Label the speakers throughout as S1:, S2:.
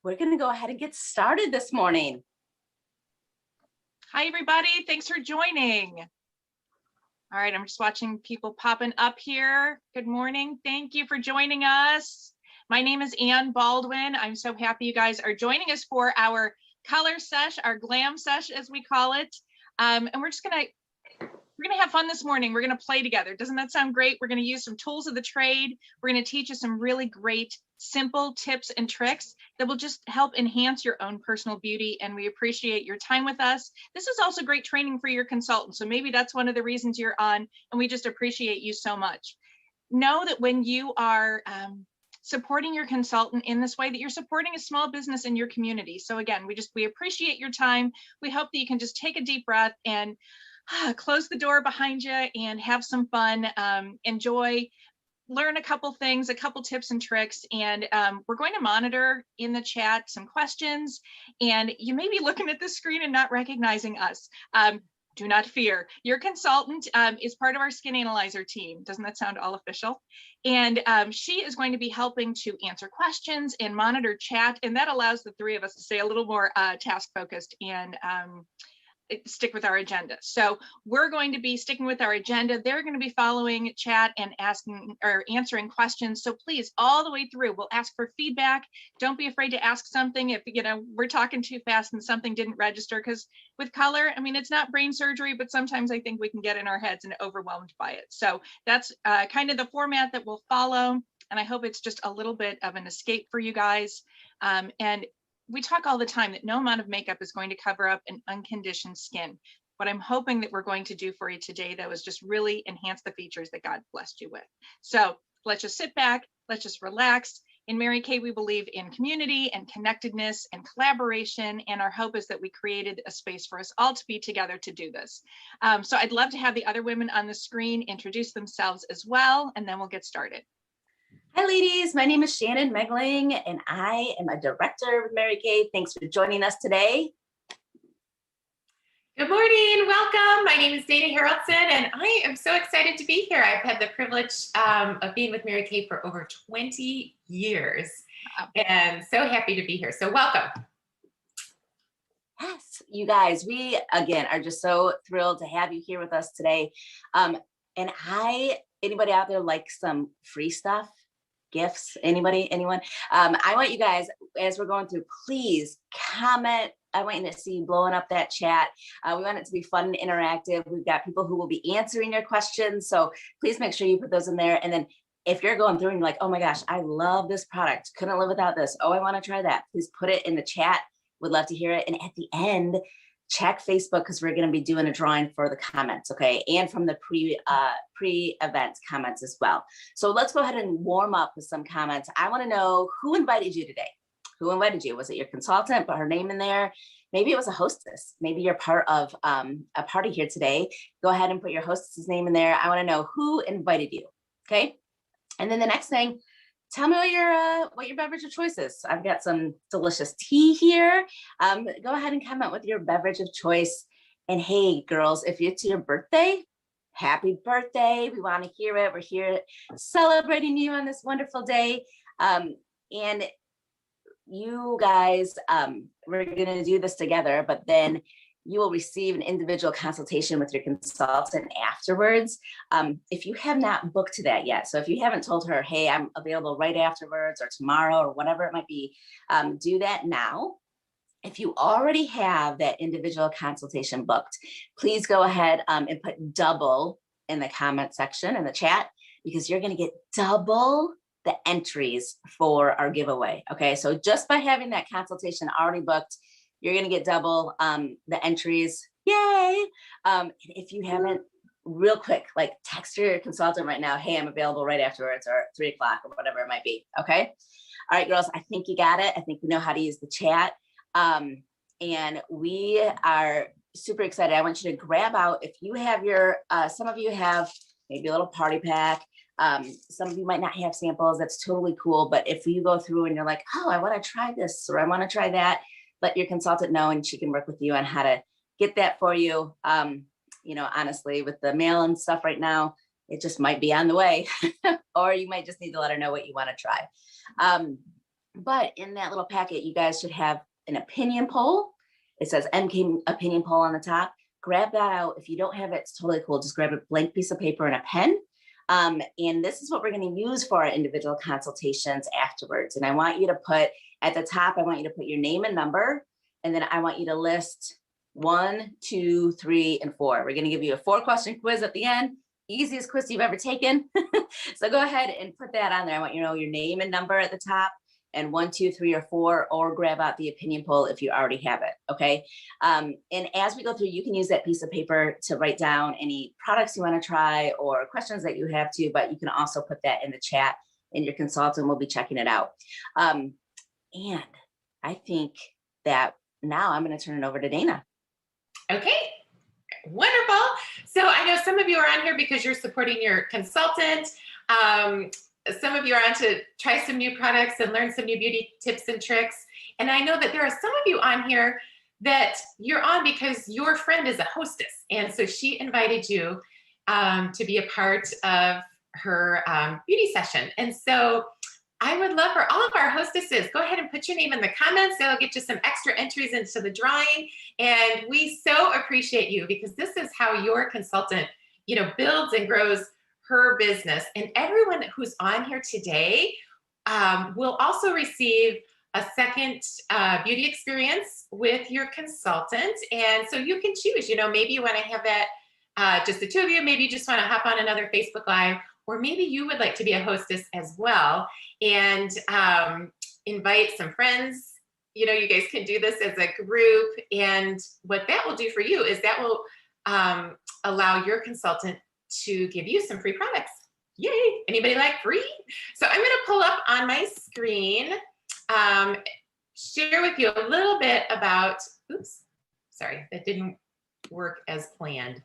S1: we're going to go ahead and get started this morning.
S2: Hi, everybody. Thanks for joining. All right, I'm just watching people popping up here. Good morning. Thank you for joining us. My name is Ann Baldwin. I'm so happy you guys are joining us for our color sesh, our glam sesh, as we call it. And we're gonna have fun this morning. We're gonna play together. Doesn't that sound great? We're gonna use some tools of the trade. We're gonna teach you some really great, simple tips and tricks that will just help enhance your own personal beauty. And we appreciate your time with us. This is also great training for your consultant. So maybe that's one of the reasons you're on, and we just appreciate you so much. Know that when you are supporting your consultant in this way, that you're supporting a small business in your community. So again, we appreciate your time. We hope that you can just take a deep breath and close the door behind you and have some fun, enjoy, learn a couple things, a couple tips and tricks. And we're going to monitor in the chat some questions, and you may be looking at the screen and not recognizing us. Do not fear. Your consultant is part of our skin analyzer team. Doesn't that sound all official? And she is going to be helping to answer questions and monitor chat. And that allows the three of us to stay a little more task focused and stick with our agenda. So we're going to be sticking with our agenda. They're going to be following chat and asking or answering questions. So please, all the way through, we'll ask for feedback. Don't be afraid to ask something if we're talking too fast and something didn't register, because with color, I mean, it's not brain surgery, but sometimes I think we can get in our heads and overwhelmed by it. So that's kind of the format that we'll follow. And I hope it's just a little bit of an escape for you guys. And we talk all the time that no amount of makeup is going to cover up an unconditioned skin. What I'm hoping that we're going to do for you today, though, is just really enhance the features that God blessed you with. So let's just sit back, let's just relax. In Mary Kay, we believe in community and connectedness and collaboration, and our hope is that we created a space for us all to be together to do this. So I'd love to have the other women on the screen introduce themselves as well, and then we'll get started.
S1: Hi, ladies. My name is Shannon Megling, and I am a director with Mary Kay. Thanks for joining us today.
S3: Good morning. Welcome. My name is Dana Haraldson, and I am so excited to be here. I've had the privilege of being with Mary Kay for over 20 years, and so happy to be here. So welcome.
S1: Yes, you guys, we, again, are just so thrilled to have you here with us today. And anybody out there like some free stuff? Gifts, anyone? I want you guys, as we're going through, please comment. I want you to see blowing up that chat. We want it to be fun and interactive. We've got people who will be answering your questions. So please make sure you put those in there. And then if you're going through and you're like, oh my gosh, I love this product, couldn't live without this. Oh, I want to try that. Please put it in the chat. Would love to hear it. And at the end, check Facebook, because we're going to be doing a drawing for the comments, okay? And from the pre-event comments as well. So let's go ahead and warm up with some comments. I want to know who invited you today. Who invited you? Was it your consultant? Put her name in there. Maybe it was a hostess. Maybe you're part of a party here today. Go ahead and put your hostess's name in there. I want to know who invited you, okay? And then the next thing, tell me what your beverage of choice is. I've got some delicious tea here. Go ahead and comment with your beverage of choice. And hey, girls, if it's your birthday, happy birthday. We want to hear it. We're here celebrating you on this wonderful day. And you guys, we're going to do this together, but then you will receive an individual consultation with your consultant afterwards. If you have not booked that yet, so if you haven't told her, hey, I'm available right afterwards or tomorrow or whatever it might be, do that now. If you already have that individual consultation booked, please go ahead and put double in the comment section in the chat, because you're going to get double the entries for our giveaway. Okay, so just by having that consultation already booked, you're going to get double the entries. Yay! And if you haven't, real quick, like text your consultant right now, hey, I'm available right afterwards or 3 o'clock or whatever it might be. Okay. All right, girls, I think you got it. I think we know how to use the chat. And we are super excited. I want you to grab out, if you have your, some of you have maybe a little party pack. Some of you might not have samples. That's totally cool. But if you go through and you're like, oh, I want to try this or I want to try that, let your consultant know and she can work with you on how to get that for you. You know, honestly, with the mail and stuff right now, it just might be on the way, or you might just need to let her know what you want to try. But in that little packet, you guys should have an opinion poll. It says MK opinion poll on the top. Grab that out. If you don't have it, it's totally cool. Just grab a blank piece of paper and a pen. And this is what we're going to use for our individual consultations afterwards. And I want you to put at the top, I want you to put your name and number. And then I want you to list 1, 2, 3, and 4. We're going to give you a 4-question quiz at the end. Easiest quiz you've ever taken. So go ahead and put that on there. I want you to know your name and number at the top, and 1, 2, 3, or 4, or grab out the opinion poll if you already have it. Okay. And as we go through, you can use that piece of paper to write down any products you want to try or questions that you have to, but you can also put that in the chat and your consultant will be checking it out. And I think that now I'm going to turn it over to Dana.
S3: Okay, wonderful. So I know some of you are on here because you're supporting your consultant. Some of you are on to try some new products and learn some new beauty tips and tricks. And I know that there are some of you on here that you're on because your friend is a hostess. And so she invited you to be a part of her beauty session. And so I would love for all of our hostesses, go ahead and put your name in the comments. That'll get you some extra entries into the drawing. And we so appreciate you because this is how your consultant, builds and grows her business. And everyone who's on here today will also receive a second beauty experience with your consultant. And so you can choose, maybe you want to have that just the two of you, maybe you just want to hop on another Facebook Live, or maybe you would like to be a hostess as well and invite some friends. You guys can do this as a group. And what that will do for you is that will allow your consultant to give you some free products. Yay! Anybody like free? So I'm going to pull up on my screen, share with you a little bit about, oops, sorry, that didn't work as planned.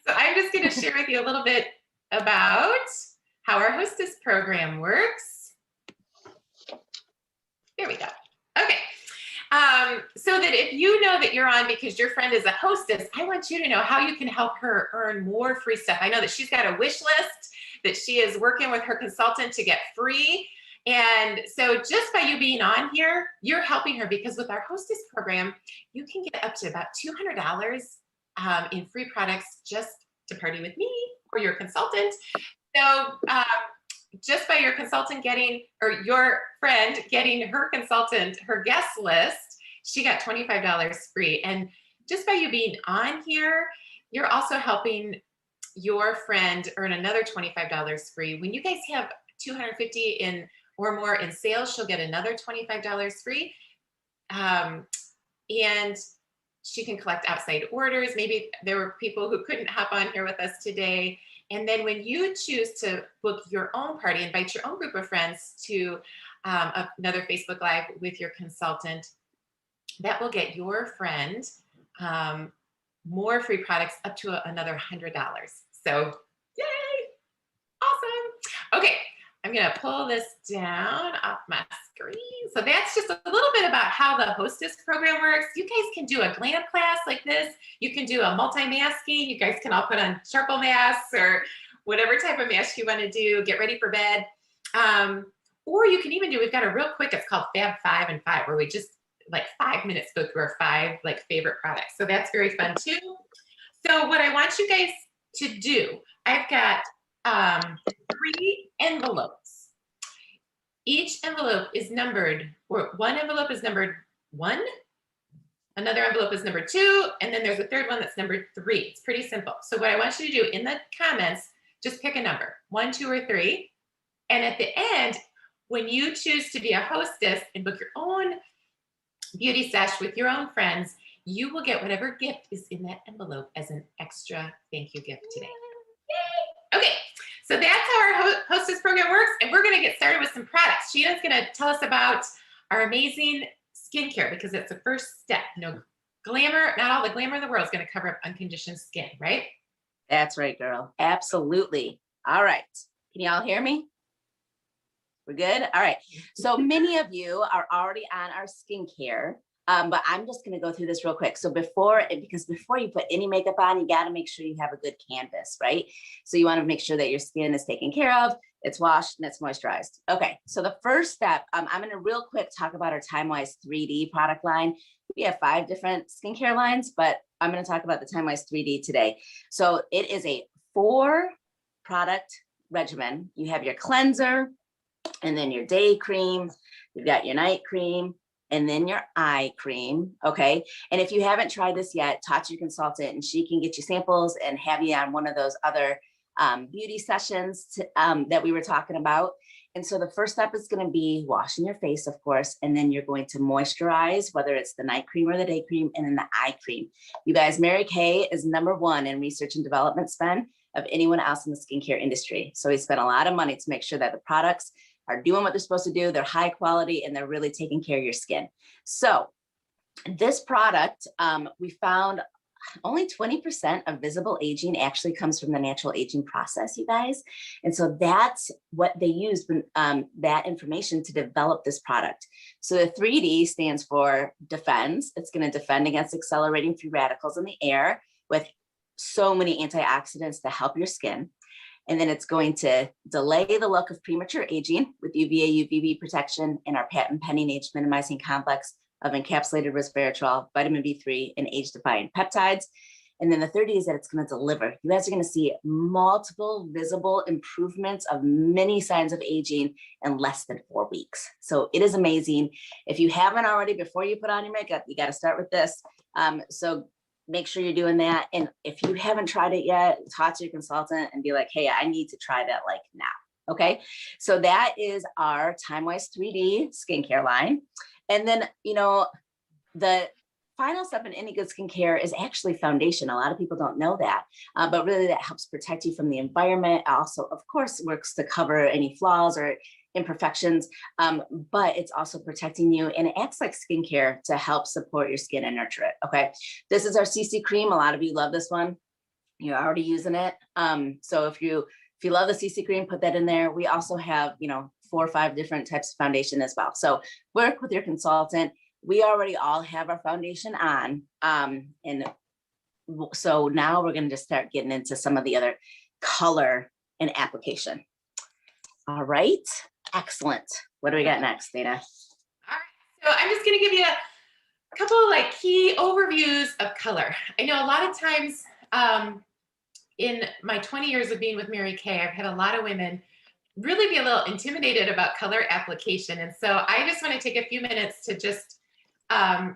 S3: So I'm just going to share with you a little bit about how our hostess program works. There we go. Okay. So that if you know that you're on because your friend is a hostess, I want you to know how you can help her earn more free stuff. I know that she's got a wish list that she is working with her consultant to get free. And so just by you being on here, you're helping her because with our hostess program, you can get up to about $200 in free products just to party with me or your consultant. So just by your consultant getting, or your friend getting her consultant, her guest list, she got $25 free. And just by you being on here, you're also helping your friend earn another $25 free. When you guys have $250 in or more in sales, she'll get another $25 free. And she can collect outside orders. Maybe there were people who couldn't hop on here with us today. And then when you choose to book your own party, invite your own group of friends to another Facebook Live with your consultant, that will get your friend more free products up to another $100. So yay, awesome. Okay, I'm gonna pull this down off my screen. So that's just a little bit about how the hostess program works. You guys can do a glam class like this. You can do a multi-masking. You guys can all put on charcoal masks or whatever type of mask you want to do, get ready for bed. Or you can even do, we've got a real quick, it's called Fab 5 and 5, where we just like 5 minutes go through our 5 like favorite products. So that's very fun too. So what I want you guys to do, I've got 3 envelopes. Each envelope is numbered, or one envelope is numbered 1, another envelope is number 2, and then there's a third one that's numbered 3. It's pretty simple. So what I want you to do in the comments, just pick a number, 1, 2, or 3. And at the end, when you choose to be a hostess and book your own beauty sesh with your own friends, you will get whatever gift is in that envelope as an extra thank you gift today. Yay! Okay. So that's how our hostess program works, and we're going to get started with some products. Sheena's going to tell us about our amazing skincare because it's the first step. Glamour, not all the glamour in the world is going to cover up unconditioned skin, right?
S1: That's right, girl. Absolutely. All right. Can y'all hear me? We're good? All right. So many of you are already on our skincare, but I'm just going to go through this real quick. So before you put any makeup on, you got to make sure you have a good canvas, right? So you want to make sure that your skin is taken care of. it's washed and it's moisturized. Okay, so the first step, I'm gonna real quick talk about our TimeWise 3D product line. We have 5 different skincare lines, but I'm gonna talk about the TimeWise 3D today. So it is a 4 product regimen. You have your cleanser, and then your day cream, you've got your night cream, and then your eye cream, okay? And if you haven't tried this yet, talk to your consultant and she can get you samples and have you on one of those other beauty sessions that we were talking about. And so the first step is gonna be washing your face, of course, and then you're going to moisturize, whether it's the night cream or the day cream, and then the eye cream. You guys, Mary Kay is #1 in research and development spend of anyone else in the skincare industry. So we spent a lot of money to make sure that the products are doing what they're supposed to do, they're high quality, and they're really taking care of your skin. So this product, we found only 20% of visible aging actually comes from the natural aging process, you guys. And so that's what they used, that information to develop this product. So the 3D stands for defends. It's going to defend against accelerating free radicals in the air with so many antioxidants to help your skin. And then it's going to delay the look of premature aging with UVA, UVB protection and our patent pending age minimizing complex of encapsulated resveratrol, vitamin B3, and age-defying peptides. And then the third is that it's going to deliver. You guys are going to see multiple visible improvements of many signs of aging in less than 4 weeks. So it is amazing. If you haven't already, before you put on your makeup, you got to start with this. So make sure you're doing that. And if you haven't tried it yet, talk to your consultant and be like, hey, I need to try that like now. Okay. So that is our TimeWise 3D skincare line. And then, you know, the final step in any good skincare is actually foundation. A lot of people don't know that, but really that helps protect you from the environment. Also, of course, works to cover any flaws or imperfections, but it's also protecting you, and it acts like skincare to help support your skin and nurture it. Okay, this is our CC cream. A lot of you love this one. You're already using it. So if you love the CC cream, put that in there. We also have, you know, 4 or 5 different types of foundation as well. So work with your consultant. We already all have our foundation on, and so now we're going to just start getting into some of the other color and application. All right. Excellent. What do we got next, Dana?
S3: All right. So I'm just going to give you a couple of like key overviews of color. I know a lot of times in my 20 years of being with Mary Kay, I've had a lot of women really be a little intimidated about color application. And so I just want to take a few minutes to just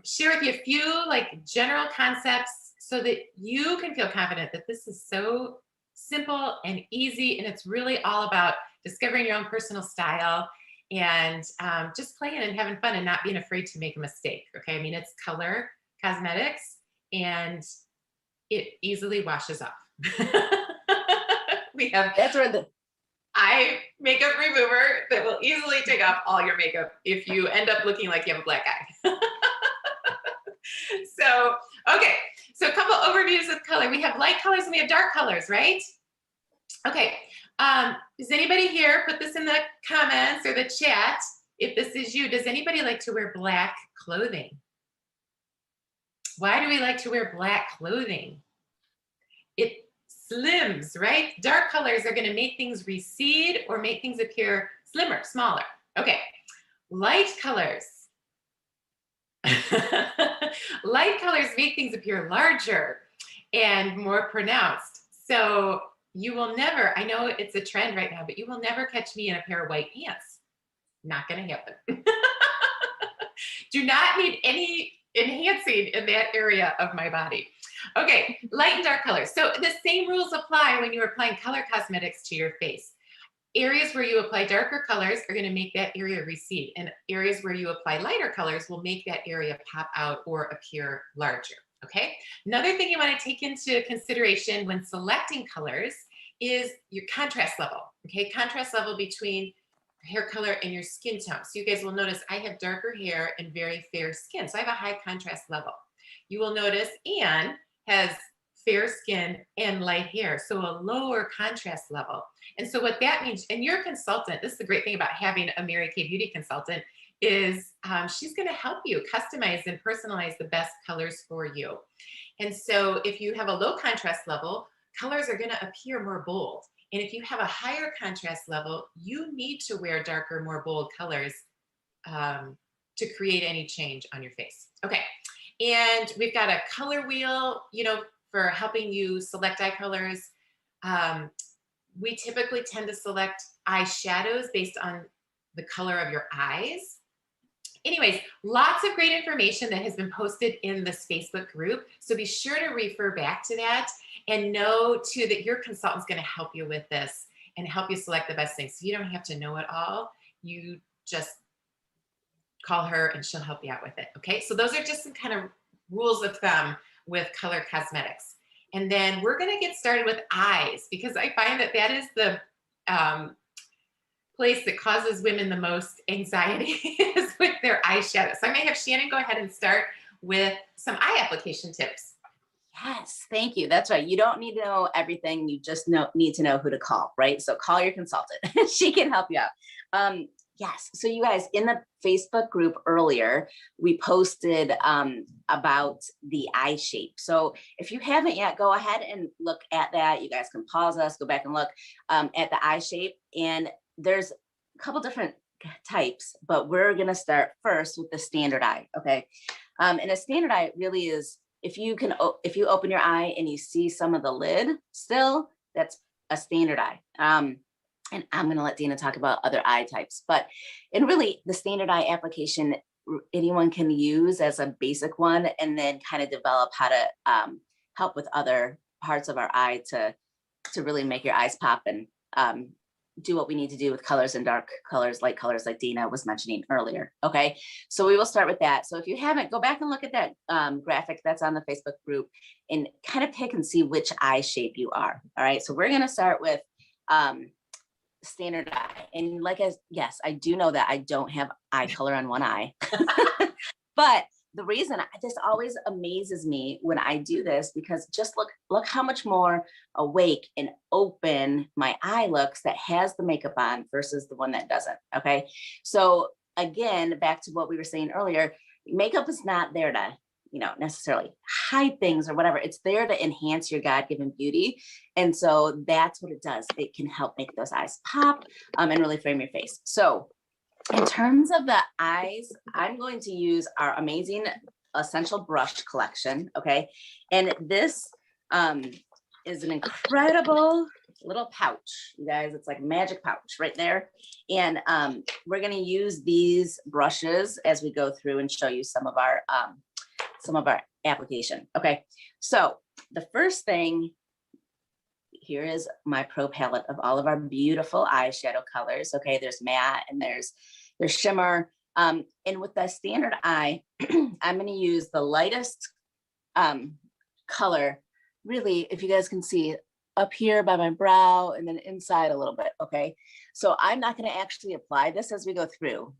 S3: share with you a few like general concepts so that you can feel confident that this is so simple and easy. And it's really all about discovering your own personal style and just playing and having fun and not being afraid to make a mistake. Okay. I mean, it's color cosmetics and it easily washes off. We have
S1: That's where the
S3: eye makeup remover that will easily take off all your makeup if you end up looking like you have a black eye. So, okay. So a couple overviews of color. We have light colors and we have dark colors, right? Okay. Does anybody here, put this in the comments or the chat, if this is you, does anybody like to wear black clothing? Why do we like to wear black clothing? It slims, right? Dark colors are going to make things recede or make things appear slimmer, smaller. Okay. Light colors. Light colors make things appear larger and more pronounced. So you will never, I know it's a trend right now, but you will never catch me in a pair of white pants. Not going to happen. Do not need any enhancing in that area of my body. Okay, light and dark colors. So the same rules apply when you're applying color cosmetics to your face. Areas where you apply darker colors are going to make that area recede, and areas where you apply lighter colors will make that area pop out or appear larger. Okay. Another thing you want to take into consideration when selecting colors is your contrast level. Okay. Contrast level between hair color and your skin tone. So you guys will notice I have darker hair and very fair skin. So I have a high contrast level. You will notice Anne has fair skin and light hair, so a lower contrast level. And so what that means, and your consultant, this is the great thing about having a Mary Kay beauty consultant, is she's going to help you customize and personalize the best colors for you. And so if you have a low contrast level, colors are going to appear more bold. And if you have a higher contrast level, you need to wear darker, more bold colors to create any change on your face. Okay, and we've got a color wheel, for helping you select eye colors. We typically tend to select eyeshadows based on the color of your eyes. Anyways, lots of great information that has been posted in this Facebook group. So be sure to refer back to that, and know too that your consultant's going to help you with this and help you select the best things. So you don't have to know it all. You just call her and she'll help you out with it. Okay, so those are just some kind of rules of thumb with color cosmetics. And then we're going to get started with eyes, because I find that that is the place that causes women the most anxiety is with their eyeshadow. So I may have Shannon go ahead and start with some eye application tips.
S1: Yes, thank you. That's right. You don't need to know everything. You just need to know who to call, right? So call your consultant. She can help you out. Yes. So you guys, in the Facebook group earlier, we posted about the eye shape. So if you haven't yet, go ahead and look at that. You guys can pause us, go back and look at the eye shape. And there's a couple different types, but we're going to start first with the standard eye. Okay. And a standard eye really is, if you open your eye and you see some of the lid still, that's a standard eye. And I'm going to let Dana talk about other eye types, but really the standard eye application, anyone can use as a basic one, and then kind of develop how to help with other parts of our eye to really make your eyes pop and do what we need to do with colors and dark colors, light colors, like Dana was mentioning earlier. Okay, so we will start with that. So if you haven't, go back and look at that graphic that's on the Facebook group and kind of pick and see which eye shape you are. All right, so we're going to start with standard eye. And yes, I do know that I don't have eye color on one eye, but the reason this always amazes me when I do this, because just look how much more awake and open my eye looks that has the makeup on versus the one that doesn't. Okay. So again, back to what we were saying earlier, makeup is not there to, necessarily hide things or whatever. It's there to enhance your God-given beauty. And so that's what it does. It can help make those eyes pop and really frame your face. So in terms of the eyes, I'm going to use our amazing essential brush collection. Okay. And this is an incredible little pouch, you guys. It's like a magic pouch right there. And we're going to use these brushes as we go through and show you some of our application. Okay. So the first thing here is my pro palette of all of our beautiful eyeshadow colors. Okay. There's matte and there's shimmer. And with the standard eye, I'm going to use the lightest color, really, if you guys can see, up here by my brow and then inside a little bit. Okay. So I'm not going to actually apply this as we go through.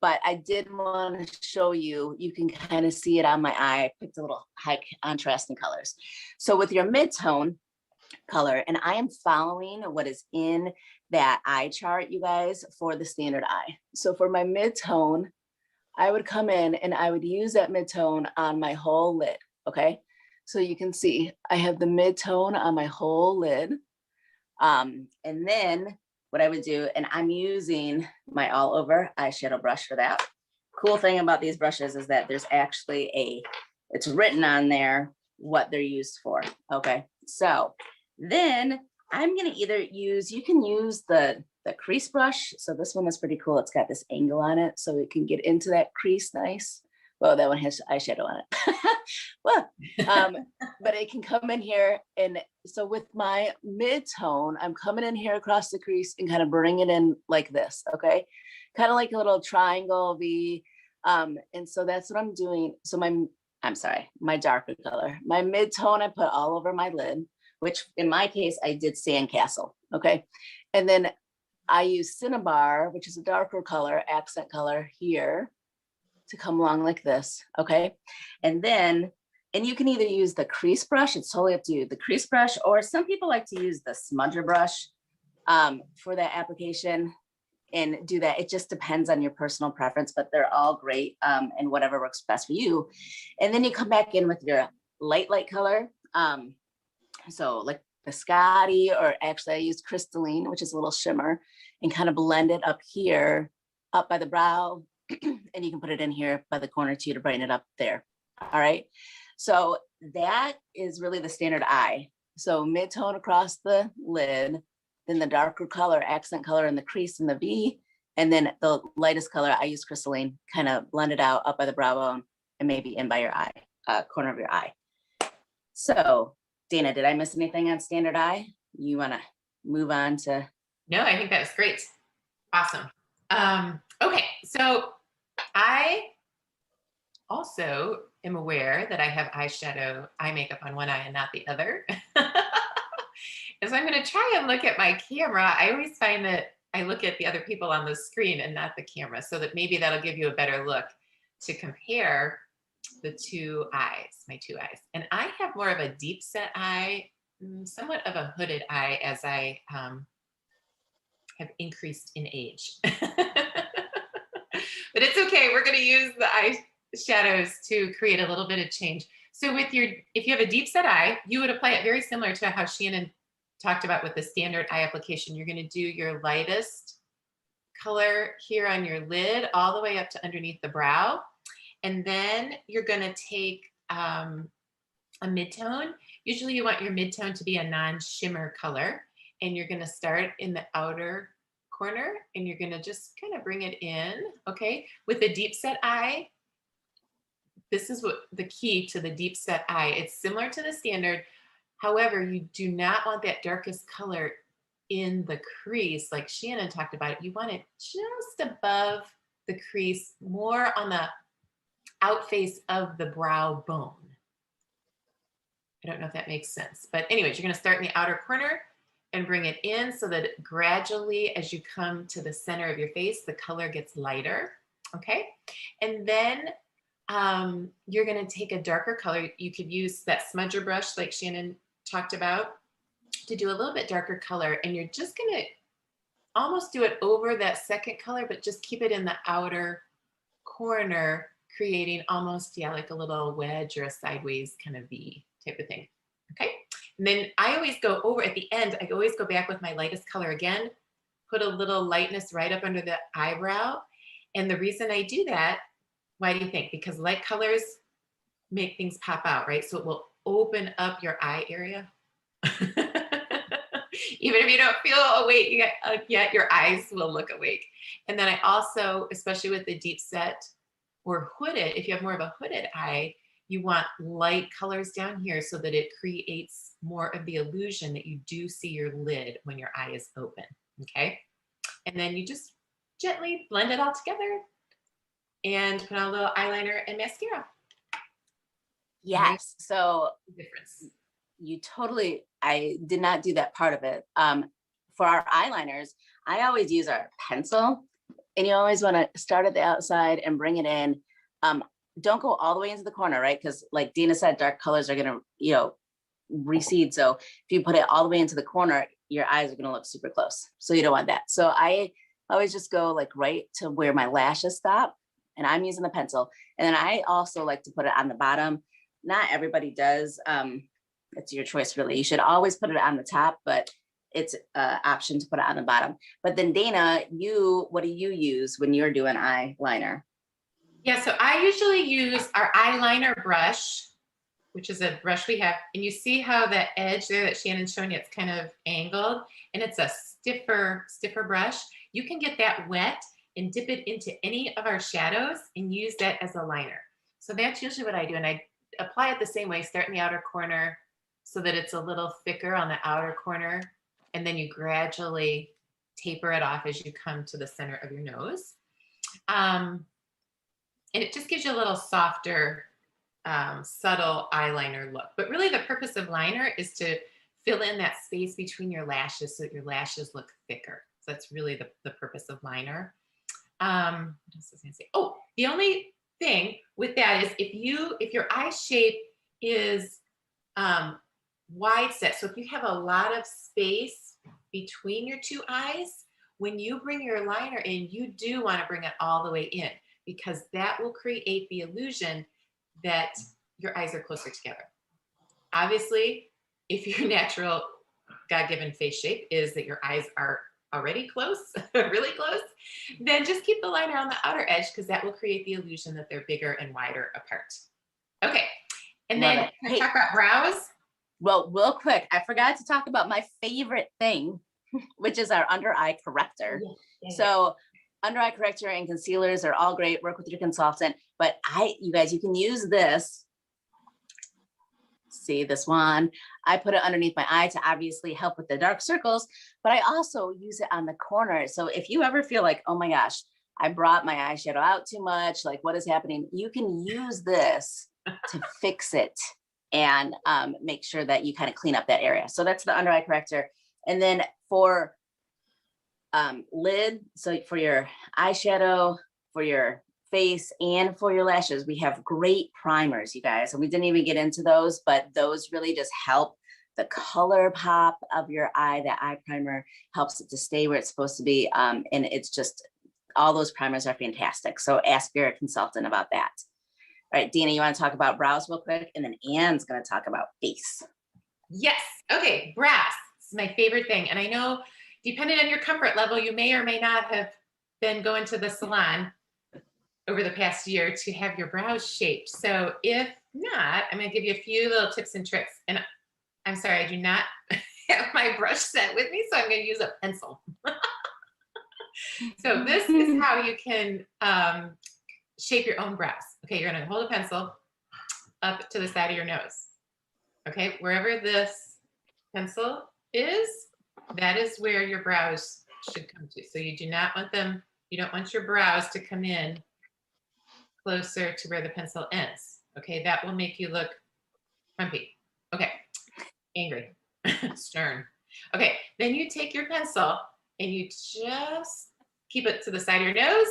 S1: But I did want to show you, you can kind of see it on my eye. I picked a little high contrasting colors. So with your mid-tone color, and I am following what is in that eye chart, you guys, for the standard eye. So for my mid-tone, I would come in and I would use that mid-tone on my whole lid. Okay. So you can see I have the mid-tone on my whole lid. And then what I would do, and I'm using my all over eyeshadow brush for that. Cool thing about these brushes is that there's actually it's written on there what they're used for. Okay. So then I'm going to either use, you can use the crease brush. So this one is pretty cool. It's got this angle on it so it can get into that crease nice. Well, that one has eyeshadow on it. Well, but it can come in here. And so with my mid-tone, I'm coming in here across the crease and kind of bring it in like this. Okay. Kind of like a little triangle V. And so that's what I'm doing. So my darker color, my mid-tone, I put all over my lid, which in my case, I did Sandcastle. Okay. And then I use Cinnabar, which is a darker color, accent color here, to come along like this. Okay. And you can either use the crease brush, it's totally up to you, the crease brush, or some people like to use the smudger brush for that application and do that. It just depends on your personal preference, but they're all great and whatever works best for you. And then you come back in with your light color. So like biscotti, or actually I use crystalline, which is a little shimmer, and kind of blend it up here, up by the brow. And you can put it in here by the corner too to brighten it up there. All right. So that is really the standard eye. So mid-tone across the lid, then the darker color, accent color in the crease and the V, and then the lightest color, I use crystalline, kind of blend it out up by the brow bone and maybe in by your eye, corner of your eye. So Dana, did I miss anything on standard eye? You want to move on to?
S3: No, I think that was great. Awesome. Okay, so I also am aware that I have eye makeup on one eye and not the other. And so I'm going to try and look at my camera. I always find that I look at the other people on the screen and not the camera, so that maybe that'll give you a better look to compare the two eyes, my two eyes. And I have more of a deep set eye, somewhat of a hooded eye as I have increased in age. But it's okay. We're going to use the eye shadows to create a little bit of change. So if you have a deep set eye, you would apply it very similar to how Shannon talked about with the standard eye application. You're going to do your lightest color here on your lid all the way up to underneath the brow. And then you're going to take a mid-tone. Usually you want your mid-tone to be a non-shimmer color. And you're going to start in the outer corner and you're going to just kind of bring it in. Okay. With a deep set eye, this is what the key to the deep set eye. It's similar to the standard. However, you do not want that darkest color in the crease like Shannon talked about. You want it just above the crease, more on the outface of the brow bone. I don't know if that makes sense, but anyways, you're going to start in the outer corner and bring it in so that gradually as you come to the center of your face, the color gets lighter. Okay. And then you're going to take a darker color. You could use that smudger brush like Shannon talked about to do a little bit darker color. And you're just going to almost do it over that second color, but just keep it in the outer corner, creating almost, yeah, like a little wedge or a sideways kind of V type of thing. Okay. And then I always go over at the end, I always go back with my lightest color again, put a little lightness right up under the eyebrow. And the reason I do that, why do you think? Because light colors make things pop out, right? So it will open up your eye area. Even if you don't feel awake yet, your eyes will look awake. And then I also, especially with the deep set or hooded, if you have more of a hooded eye, you want light colors down here so that it creates more of the illusion that you do see your lid when your eye is open, okay? And then you just gently blend it all together and put on a little eyeliner and mascara.
S1: Yes. So
S3: Difference.
S1: you totally, I did not do that part of it. For our eyeliners, I always use our pencil, and you always want to start at the outside and bring it in. Don't go all the way into the corner, right? Because like Dina said, dark colors are going to, recede. So if you put it all the way into the corner, your eyes are going to look super close. So you don't want that. So I always just go like right to where my lashes stop, and I'm using the pencil. And then I also like to put it on the bottom. Not everybody does. It's your choice, really. You should always put it on the top, but it's an option to put it on the bottom. But then Dana, what do you use when you're doing eyeliner?
S3: Yeah, so I usually use our eyeliner brush, which is a brush we have. And you see how that edge there that Shannon's showing you, it's kind of angled, and it's a stiffer brush. You can get that wet and dip it into any of our shadows and use that as a liner. So that's usually what I do. And I apply it the same way, start in the outer corner so that it's a little thicker on the outer corner. And then you gradually taper it off as you come to the center of your nose. And it just gives you a little softer, subtle eyeliner look. But really the purpose of liner is to fill in that space between your lashes so that your lashes look thicker. So that's really the purpose of liner. What else was I gonna say? Oh, the only thing with that is if your eye shape is wide set, so if you have a lot of space between your two eyes, when you bring your liner in, you do want to bring it all the way in, because that will create the illusion that your eyes are closer together. Obviously, if your natural God-given face shape is that your eyes are already close, really close, then just keep the liner on the outer edge because that will create the illusion that they're bigger and wider apart. Okay, and
S1: Love
S3: then
S1: it.
S3: can we
S1: Hey.
S3: talk about brows?
S1: Well, real quick, I forgot to talk about my favorite thing, which is our under eye corrector. So under eye corrector and concealers are all great. Work with your consultant, but you guys, you can use this. See this one? I put it underneath my eye to obviously help with the dark circles, but I also use it on the corner. So if you ever feel like, oh my gosh, I brought my eyeshadow out too much, like what is happening? You can use this to fix it and make sure that you kind of clean up that area. So that's the under eye corrector. And then for lid, so for your eyeshadow, for your face, and for your lashes, we have great primers, you guys. And we didn't even get into those, but those really just help the color pop of your eye. That eye primer helps it to stay where it's supposed to be. And it's just, all those primers are fantastic. So ask your consultant about that. All right, Dina, you want to talk about brows real quick? And then Anne's going to talk about face.
S3: Yes. Okay, brows. This is my favorite thing. And I know, depending on your comfort level, you may or may not have been going to the salon over the past year to have your brows shaped. So if not, I'm going to give you a few little tips and tricks. And I'm sorry, I do not have my brush set with me, so I'm going to use a pencil. So this is how you can shape your own brows. Okay, you're going to hold a pencil up to the side of your nose. Okay, wherever this pencil is, that is where your brows should come to. So you do not want them, you don't want your brows to come in closer to where the pencil ends. Okay, that will make you look frumpy. Okay, angry, stern. Okay, then you take your pencil and you just keep it to the side of your nose,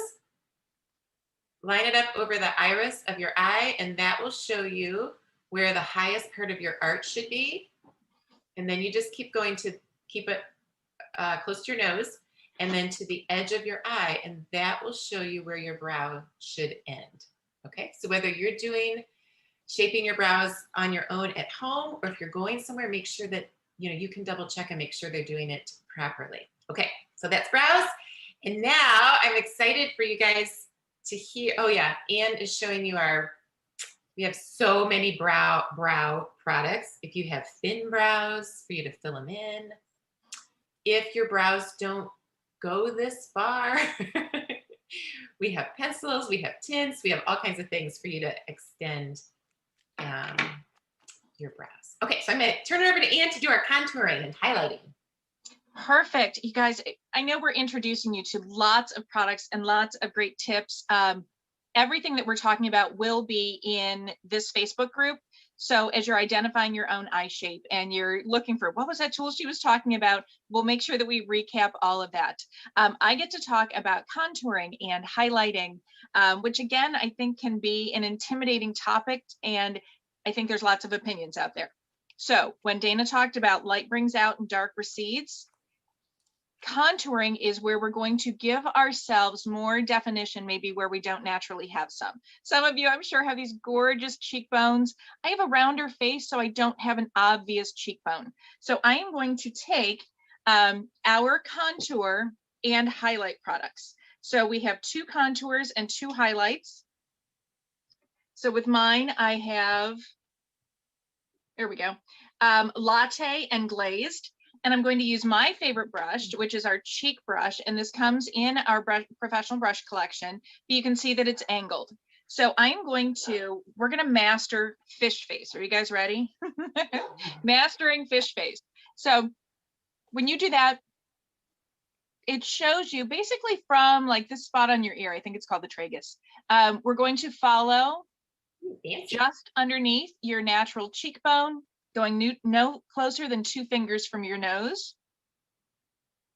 S3: line it up over the iris of your eye, and that will show you where the highest part of your arch should be. And then you just keep going to keep it close to your nose and then to the edge of your eye, and that will show you where your brow should end. Okay, so whether you're doing shaping your brows on your own at home, or if you're going somewhere, make sure that you can double check and make sure they're doing it properly. Okay, so that's brows. And now I'm excited for you guys to hear. Oh yeah, Anne is showing you we have so many brow products. If you have thin brows, for you to fill them in. If your brows don't go this far, we have pencils, we have tints, we have all kinds of things for you to extend your brows. Okay, so I'm going to turn it over to Anne to do our contouring and highlighting.
S2: Perfect. You guys, I know we're introducing you to lots of products and lots of great tips. Everything that we're talking about will be in this Facebook group. So as you're identifying your own eye shape and you're looking for what was that tool she was talking about, we'll make sure that we recap all of that. I get to talk about contouring and highlighting, which again, I think can be an intimidating topic. And I think there's lots of opinions out there. So when Dana talked about light brings out and dark recedes, contouring is where we're going to give ourselves more definition, maybe where we don't naturally have some. Some of you, I'm sure, have these gorgeous cheekbones. I have a rounder face, so I don't have an obvious cheekbone. So I am going to take our contour and highlight products. So we have 2 contours and 2 highlights. So with mine, I have, there we go, latte and glazed. And I'm going to use my favorite brush, which is our cheek brush. And this comes in our professional brush collection. But you can see that it's angled. So we're going to master fish face. Are you guys ready? Mastering fish face. So when you do that, it shows you basically from like this spot on your ear, I think it's called the tragus. We're going to follow just underneath your natural cheekbone, going no closer than 2 fingers from your nose.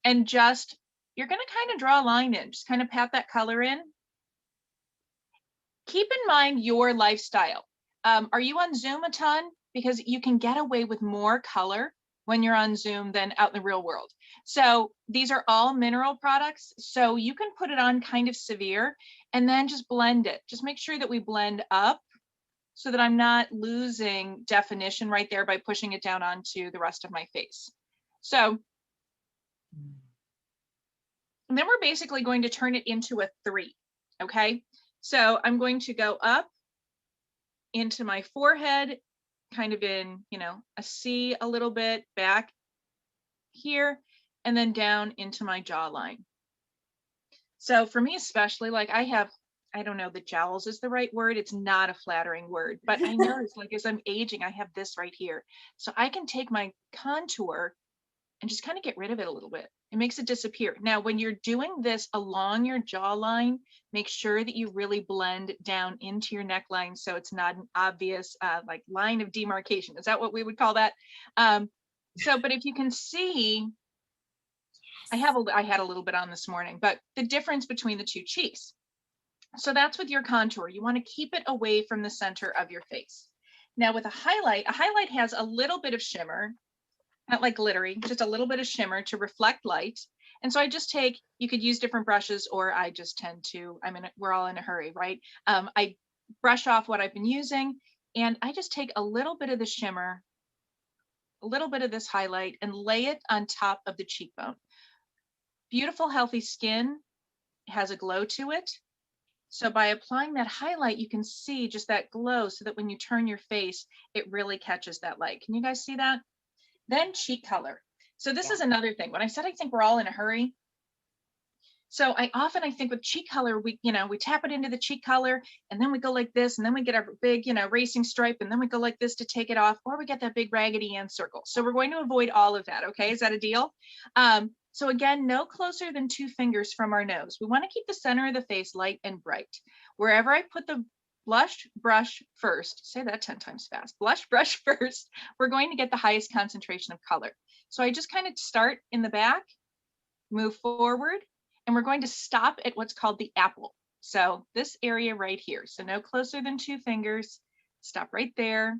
S2: And you're going to kind of draw a line in, just kind of pat that color in. Keep in mind your lifestyle. Are you on Zoom a ton? Because you can get away with more color when you're on Zoom than out in the real world. So these are all mineral products. So you can put it on kind of severe and then just blend it. Just make sure that we blend up so that I'm not losing definition right there by pushing it down onto the rest of my face. So, and then we're basically going to turn it into a 3, okay? So I'm going to go up into my forehead, kind of in, you know, a C a little bit, back here, and then down into my jawline. So for me especially, like I don't know that jowls is the right word. It's not a flattering word, but I notice like as I'm aging, I have this right here. So I can take my contour and just kind of get rid of it a little bit. It makes it disappear. Now, when you're doing this along your jawline, make sure that you really blend down into your neckline so it's not an obvious like line of demarcation. Is that what we would call that? But if you can see, I had a little bit on this morning, but the difference between the two cheeks. So that's with your contour. You want to keep it away from the center of your face. Now with a highlight has a little bit of shimmer, not like glittery, just a little bit of shimmer to reflect light. And so I just take, you could use different brushes, or I just tend to, we're all in a hurry, right? I brush off what I've been using, and I just take a little bit of the shimmer, a little bit of this highlight, and lay it on top of the cheekbone. Beautiful, healthy skin has a glow to it. So by applying that highlight, you can see just that glow so that when you turn your face, it really catches that light. Can you guys see that? Then cheek color. So this is another thing. When I said I think we're all in a hurry, so I think with cheek color, we tap it into the cheek color, and then we go like this, and then we get our big, racing stripe, and then we go like this to take it off, or we get that big Raggedy Ann circle. So we're going to avoid all of that. Okay, is that a deal? So again, no closer than 2 fingers from our nose. We want to keep the center of the face light and bright. Wherever I put the blush brush first, say that 10 times fast, blush brush first, we're going to get the highest concentration of color. So I just kind of start in the back, move forward, and we're going to stop at what's called the apple. So this area right here, so no closer than 2 fingers, stop right there,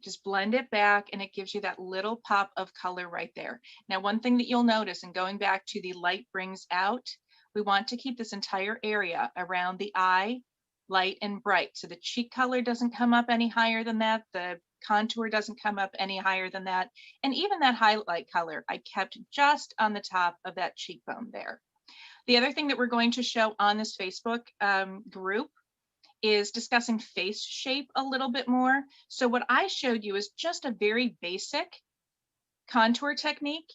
S2: just blend it back, and it gives you that little pop of color right there. Now, one thing that you'll notice, and going back to the light brings out, we want to keep this entire area around the eye light and bright. So the cheek color doesn't come up any higher than that. The contour doesn't come up any higher than that. And even that highlight color, I kept just on the top of that cheekbone there. The other thing that we're going to show on this Facebook group is discussing face shape a little bit more. So what I showed you is just a very basic contour technique.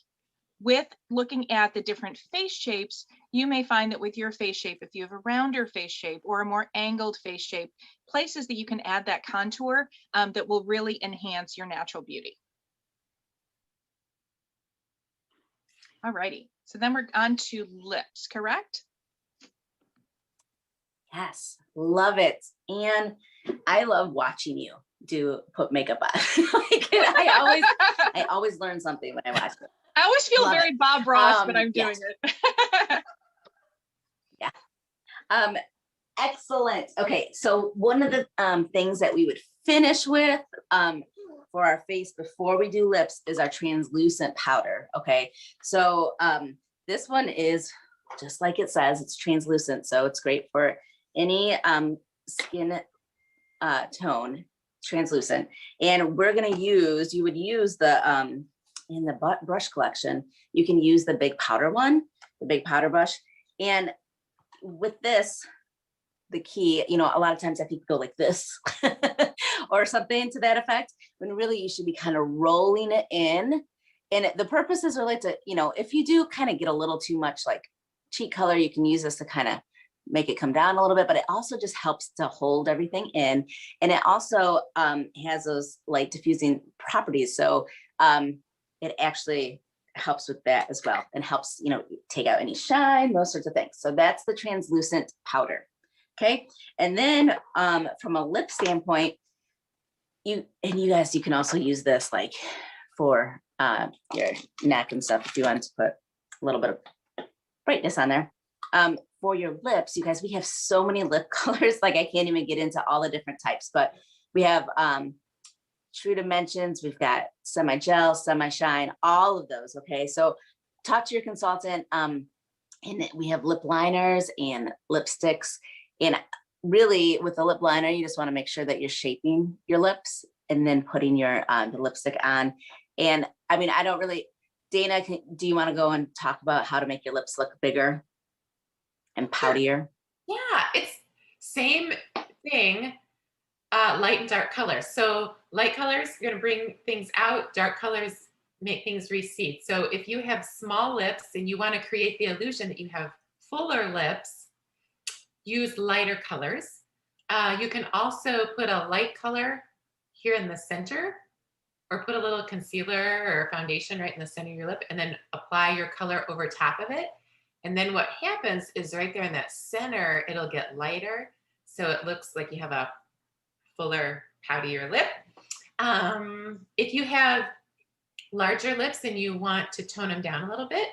S2: With looking at the different face shapes, you may find that with your face shape, if you have a rounder face shape or a more angled face shape, places that you can add that contour that will really enhance your natural beauty. All righty, so then we're on to lips, correct?
S1: Yes, love it. And I love watching you put makeup on. I always learn something when I watch it.
S2: I always feel very Bob Ross when I'm doing it.
S1: Yeah. Excellent. Okay, so one of the things that we would finish with for our face before we do lips is our translucent powder. Okay, so this one is just like it says, it's translucent, so it's great for any skin tone, translucent. And we're gonna use, you would use the in the brush collection, you can use the big powder one, the big powder brush. And with this, the key, a lot of times I think go like this or something to that effect, when really you should be kind of rolling it in. And the purpose is really to, if you do kind of get a little too much like cheek color, you can use this to kind of make it come down a little bit, but it also just helps to hold everything in. And it also has those light diffusing properties. So it actually helps with that as well, and helps, take out any shine, those sorts of things. So that's the translucent powder. Okay. And then from a lip standpoint, you guys, you can also use this like for your neck and stuff if you want to put a little bit of brightness on there. For your lips, you guys, we have so many lip colors, like I can't even get into all the different types, but we have True Dimensions, we've got semi-gel, semi-shine, all of those. Okay, so talk to your consultant. And we have lip liners and lipsticks. And really with the lip liner, you just want to make sure that you're shaping your lips and then putting your the lipstick on. And I mean, I don't really, Dana, do you want to go and talk about how to make your lips look bigger and poutier?
S3: Yeah, it's same thing, light and dark colors. So light colors are going to bring things out. Dark colors make things recede. So if you have small lips and you want to create the illusion that you have fuller lips, use lighter colors. You can also put a light color here in the center, or put a little concealer or foundation right in the center of your lip, and then apply your color over top of it. And then what happens is right there in that center, it'll get lighter. So it looks like you have a fuller, poutier lip. If you have larger lips and you want to tone them down a little bit,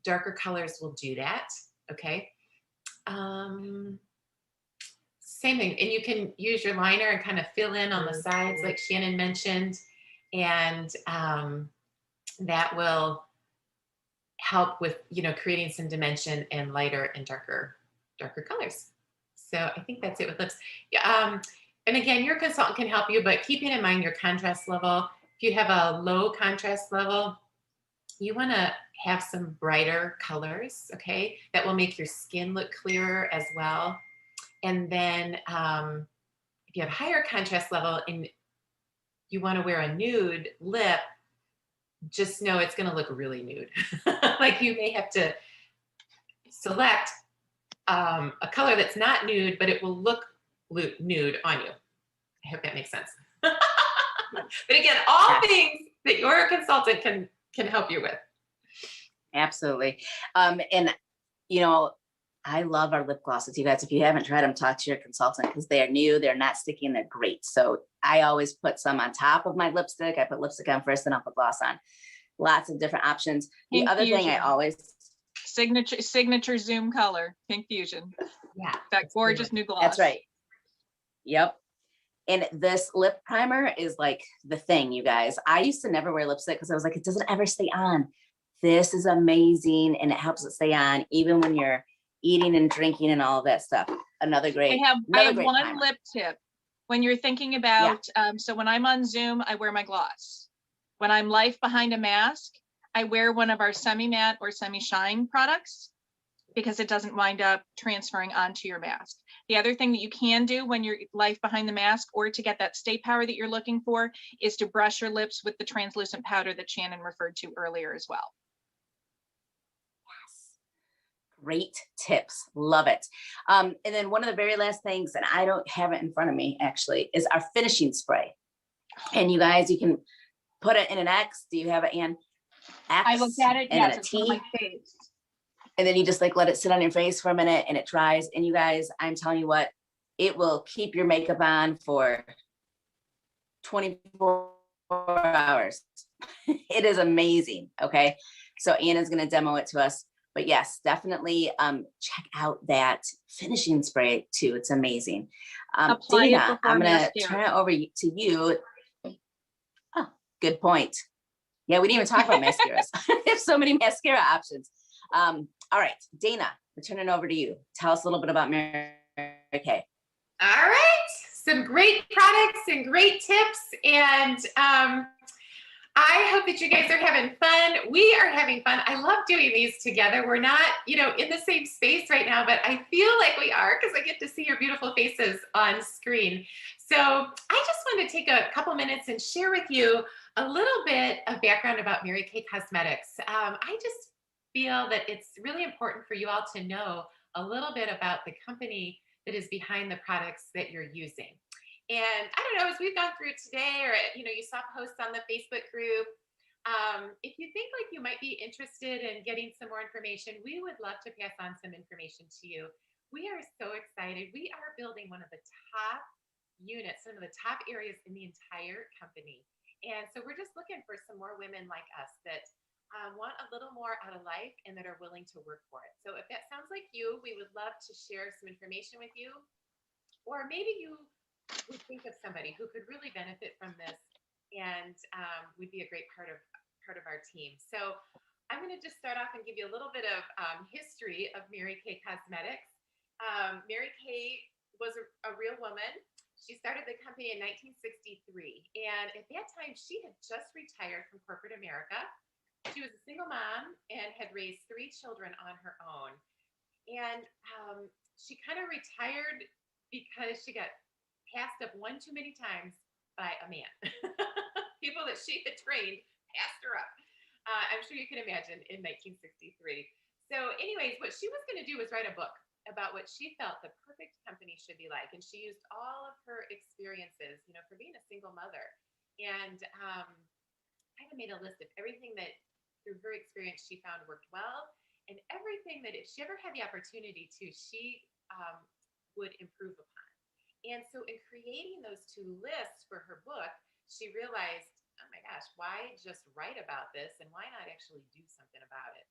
S3: darker colors will do that, okay? Same thing, and you can use your liner and kind of fill in on the sides like Shannon mentioned, and that will help with, creating some dimension and lighter and darker colors. So I think that's it with lips. And again, your consultant can help you, but keeping in mind your contrast level. If you have a low contrast level, you want to have some brighter colors, okay? That will make your skin look clearer as well. And then if you have higher contrast level and you want to wear a nude lip, just know it's going to look really nude. Like you may have to select a color that's not nude, but it will look nude on you. I hope that makes sense. But again, all things that your consultant can help you with.
S1: Absolutely. And I love our lip glosses. You guys, if you haven't tried them, talk to your consultant because they are new, they're not sticky, and they're great. So I always put some on top of my lipstick. I put lipstick on first, then I'll put gloss on. Lots of different options. The other thing I always
S2: signature Zoom color, Pink Fusion.
S3: Yeah.
S2: That gorgeous new gloss.
S1: That's right. Yep. And this lip primer is like the thing, you guys. I used to never wear lipstick because I was like, it doesn't ever stay on. This is amazing, and it helps it stay on even when you're eating and drinking and all of that stuff. Another great.
S2: I have one primer. Lip tip. When you're thinking about, so when I'm on Zoom, I wear my gloss. When I'm live behind a mask, I wear one of our semi-matte or semi-shine products because it doesn't wind up transferring onto your mask. The other thing that you can do when you're live behind the mask or to get that stay power that you're looking for is to brush your lips with the translucent powder that Shannon referred to earlier as well.
S1: Great tips. Love it. And then one of the very last things, and I don't have it in front of me actually, is our finishing spray. And you guys, you can put it in an X. Do you have it, Ann? X,
S2: I looked at it,
S1: and
S2: yes,
S1: a
S2: it's
S1: T.
S2: on my face.
S1: And then you just like let it sit on your face for a minute and it dries. And you guys, I'm telling you what, it will keep your makeup on for 24 hours. It is amazing. Okay. So Anna's going to demo it to us. But yes, definitely check out that finishing spray too. It's amazing. Dana, I'm going to turn it over to you. Oh, good point. Yeah, we didn't even talk about mascaras. There's so many mascara options. All right, Dana, we're turning it over to you. Tell us a little bit about Mary Kay.
S3: All right, some great products and great tips. And I hope that you guys are having fun. We are having fun. I love doing these together. We're not, in the same space right now, but I feel like we are because I get to see your beautiful faces on screen. So I just want to take a couple minutes and share with you a little bit of background about Mary Kay Cosmetics. I just feel that it's really important for you all to know a little bit about the company that is behind the products that you're using. And I don't know, as we've gone through today, or you saw posts on the Facebook group, if you think like you might be interested in getting some more information, we would love to pass on some information to you. We are so excited. We are building one of the top units, some of the top areas in the entire company. And so we're just looking for some more women like us that want a little more out of life and that are willing to work for it. So if that sounds like you, we would love to share some information with you. Or maybe you would think of somebody who could really benefit from this and would be a great part of our team. So I'm going to just start off and give you a little bit of history of Mary Kay Cosmetics. Mary Kay was a real woman. She started the company in 1963. And at that time, she had just retired from corporate America. She was a single mom and had raised 3 children on her own. And she kind of retired because she got passed up one too many times by a man. People that she had trained passed her up. I'm sure you can imagine in 1963. So anyways, what she was going to do was write a book about what she felt the perfect company should be like. And she used all of her experiences, you know, for being a single mother. And kind of made a list of everything that through her experience she found worked well, and everything that if she ever had the opportunity to, she would improve upon. And so in creating those 2 lists for her book, she realized, oh my gosh, why just write about this and why not actually do something about it?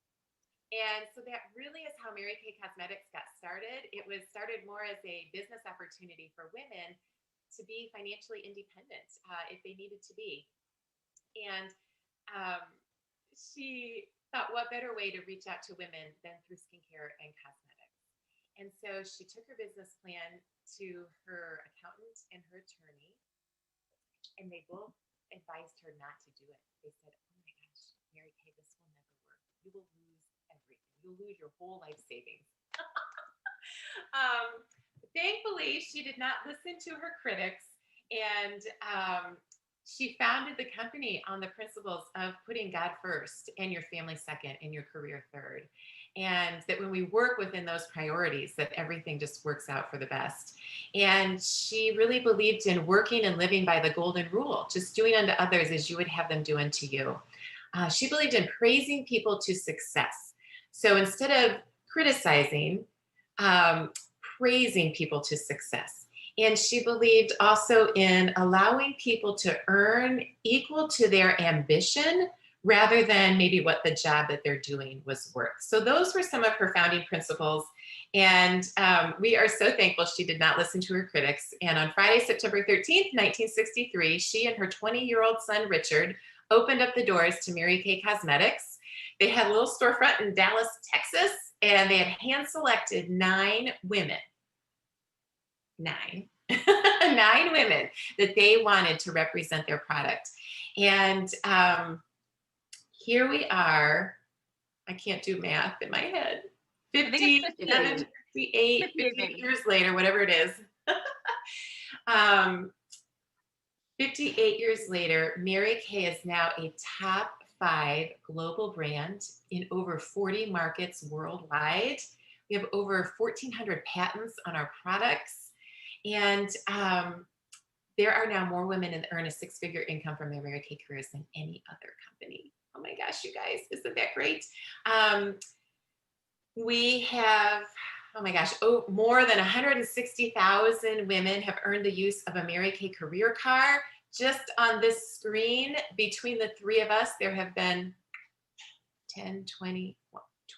S3: And so that really is how Mary Kay Cosmetics got started. It was started more as a business opportunity for women to be financially independent if they needed to be. And she thought, what better way to reach out to women than through skincare and cosmetics? And so she took her business plan to her accountant and her attorney, and they both advised her not to do it. They said, oh my gosh, Mary Kay, this will never work. You will lose everything. You'll lose your whole life savings. Thankfully, she did not listen to her critics, and she founded the company on the principles of putting God first and your family second and your career third. And that when we work within those priorities, that everything just works out for the best. And she really believed in working and living by the golden rule, just doing unto others as you would have them do unto you. She believed in praising people to success. So instead of criticizing, praising people to success. And she believed also in allowing people to earn equal to their ambition rather than maybe what the job that they're doing was worth. So those were some of her founding principles. And we are so thankful she did not listen to her critics. And on Friday, September 13th, 1963, she and her 20-year-old son, Richard, opened up the doors to Mary Kay Cosmetics. They had a little storefront in Dallas, Texas, and they had hand-selected 9 women. 9 women that they wanted to represent their product. And here we are. I can't do math in my head. 58 years later, whatever it is. 58 years later, Mary Kay is now a top 5 global brand in over 40 markets worldwide. We have over 1,400 patents on our products. And there are now more women that earn a 6-figure income from their Mary Kay careers than any other company. Oh my gosh, you guys, isn't that great? We have, oh my gosh, more than 160,000 women have earned the use of a Mary Kay career car. Just on this screen, between the 3 of us, there have been 10, 20,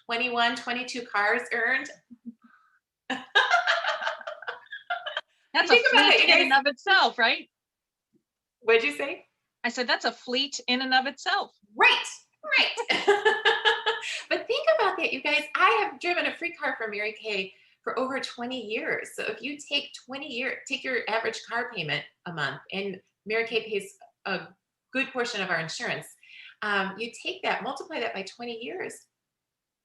S3: 21, 22 cars earned.
S2: That's a fleet in and of itself, right?
S3: What'd you say?
S2: I said that's a fleet in and of itself.
S3: Right. But think about that, you guys. I have driven a free car for Mary Kay for over 20 years. So if you take 20 years, take your average car payment a month, and Mary Kay pays a good portion of our insurance. You take that, multiply that by 20 years.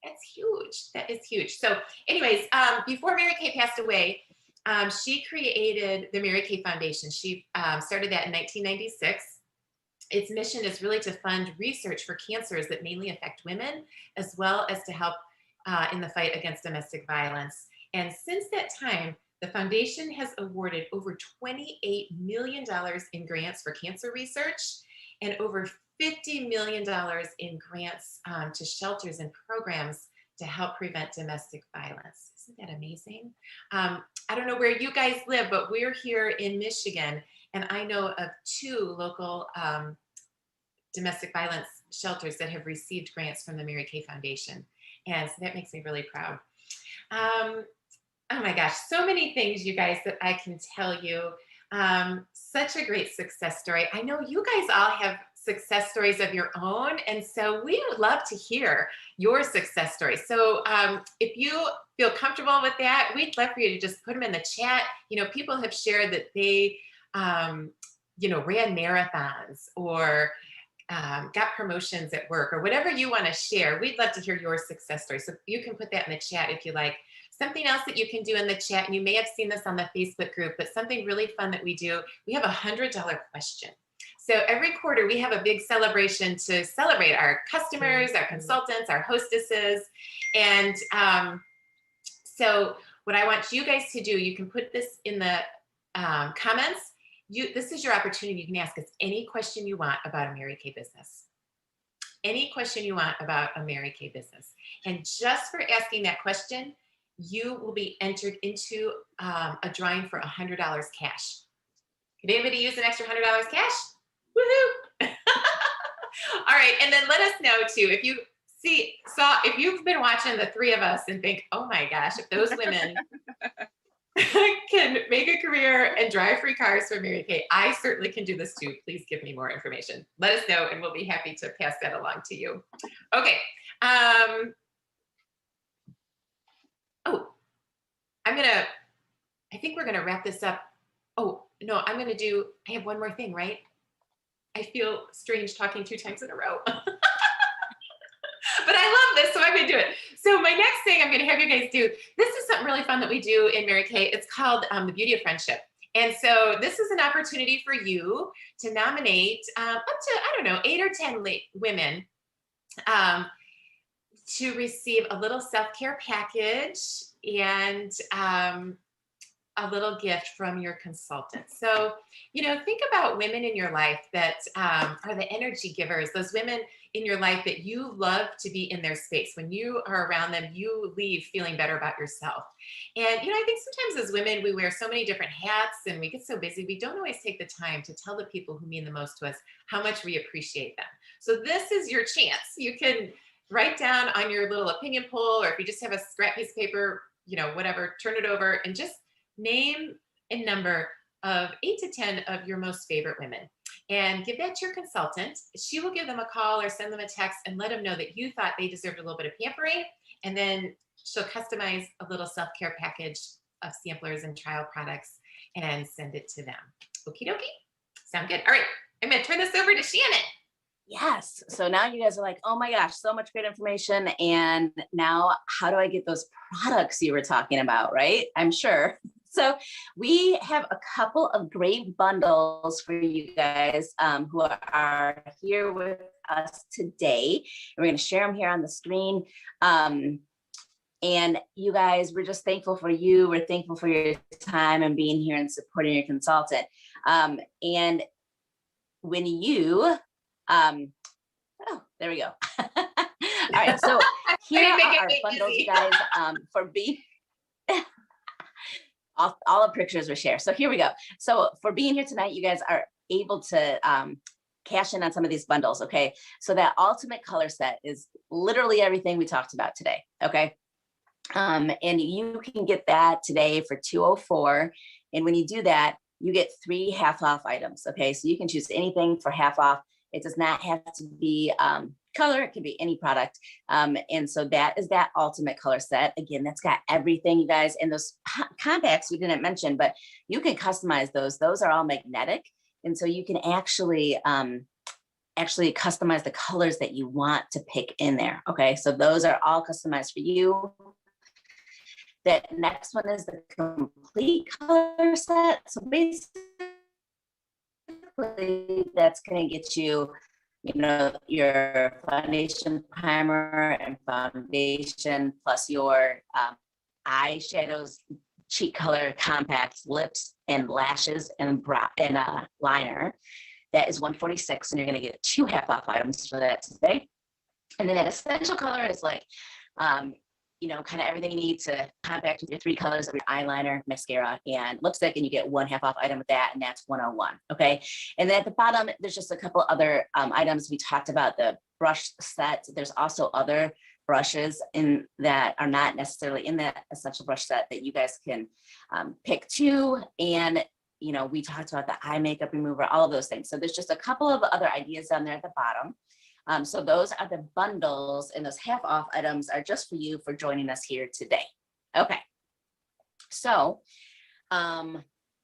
S3: That's huge. That is huge. So anyways, before Mary Kay passed away, she created the Mary Kay Foundation. She started that in 1996. Its mission is really to fund research for cancers that mainly affect women, as well as to help in the fight against domestic violence. And since that time, the foundation has awarded over $28 million in grants for cancer research and over $50 million in grants to shelters and programs to help prevent domestic violence. Isn't that amazing? I don't know where you guys live, but we're here in Michigan, and I know of 2 local domestic violence shelters that have received grants from the Mary Kay Foundation. And so that makes me really proud. Oh my gosh, so many things, you guys, that I can tell you. Such a great success story. I know you guys all have success stories of your own, and so we would love to hear your success stories. So if you feel comfortable with that, we'd love for you to just put them in the chat. You know, people have shared that they, ran marathons or got promotions at work, or whatever you want to share. We'd love to hear your success story. So you can put that in the chat if you like. Something else that you can do in the chat, and you may have seen this on the Facebook group, but something really fun that we do, we have a $100 question. So every quarter we have a big celebration to celebrate our customers, our consultants, our hostesses. And so what I want you guys to do, you can put this in the comments. This is your opportunity. You can ask us any question you want about a Mary Kay business. Any question you want about a Mary Kay business. And just for asking that question, you will be entered into a drawing for $100 cash. Can anybody use an extra $100 cash? Woohoo! All right, and then let us know too if you if you've been watching the three of us and think, oh my gosh, if those women can make a career and drive free cars for Mary Kay, I certainly can do this too. Please give me more information. Let us know, and we'll be happy to pass that along to you. Okay. I think we're gonna wrap this up. Oh no, I have one more thing, right? I feel strange talking 2 times in a row. But I love this, so I'm gonna do it. So my next thing I'm gonna have you guys do, this is something really fun that we do in Mary Kay. It's called the Beauty of Friendship. And so this is an opportunity for you to nominate up to, I don't know, 8 or 10 women to receive a little self-care package and a little gift from your consultant. So, think about women in your life that are the energy givers, those women in your life that you love to be in their space. When you are around them, you leave feeling better about yourself. And, I think sometimes as women, we wear so many different hats and we get so busy, we don't always take the time to tell the people who mean the most to us how much we appreciate them. So this is your chance. You can write down on your little opinion poll, or if you just have a scrap piece of paper, whatever, turn it over and just name a number of 8 to 10 of your most favorite women and give that to your consultant. She will give them a call or send them a text and let them know that you thought they deserved a little bit of pampering. And then she'll customize a little self-care package of samplers and trial products and send it to them. Okie dokie. Sound good? All right. I'm going to turn this over to Shannon.
S1: Yes. So now you guys are like, oh my gosh, so much great information. And now how do I get those products you were talking about, right? I'm sure. So we have a couple of great bundles for you guys who are here with us today. We're going to share them here on the screen. And you guys, we're just thankful for you. We're thankful for your time and being here and supporting your consultant. And when you, oh, there we go. All right. So here are our bundles, you guys, for being, all the pictures were shared. So here we go. So for being here tonight, you guys are able to cash in on some of these bundles. Okay. So that ultimate color set is literally everything we talked about today. Okay. And you can get that today for $204. And when you do that, you get 3 half off items. Okay. So you can choose anything for half off. It does not have to be color. It can be any product. And so that is that ultimate color set. Again, that's got everything, you guys. And those compacts we didn't mention, but you can customize those. Those are all magnetic. And so you can actually customize the colors that you want to pick in there. Okay. So those are all customized for you. That next one is the complete color set. So basically, that's going to get you, your foundation, primer, and foundation, plus your eyeshadows, cheek color, compacts, lips, and lashes, and liner. That is $146, and you're going to get 2 half off items for that today. And then that essential color is like, kind of everything you need to compact with your 3 colors of your eyeliner, mascara, and lipstick, and you get 1 half off item with that, and that's $101. Okay. And then at the bottom, there's just a couple other items. We talked about the brush set. There's also other brushes in that are not necessarily in that essential brush set that you guys can pick too. And we talked about the eye makeup remover, all of those things. So there's just a couple of other ideas down there at the bottom. So those are the bundles, and those half off items are just for you for joining us here today. Okay. So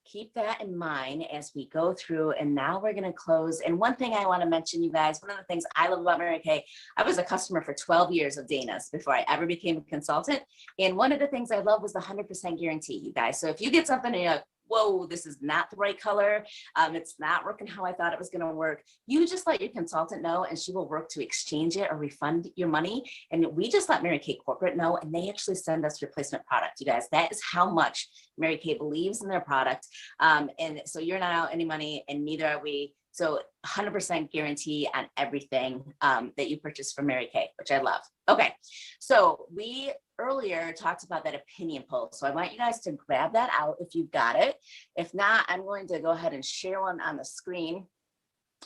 S1: keep that in mind as we go through. And now we're going to close. And one thing I want to mention, you guys, one of the things I love about Mary Kay, I was a customer for 12 years of Dana's before I ever became a consultant. And one of the things I love was the 100% guarantee, you guys. So if you get something and you're like, whoa, this is not the right color, it's not working how I thought it was going to work, you just let your consultant know and she will work to exchange it or refund your money. And we just let Mary Kay corporate know, and they actually send us replacement product, you guys. That is how much Mary Kay believes in their product. And so you're not out any money, and neither are we. So 100% guarantee on everything that you purchase from Mary Kay, which I love. Okay, so we earlier talked about that opinion poll. So I want you guys to grab that out if you've got it. If not, I'm going to go ahead and share one on the screen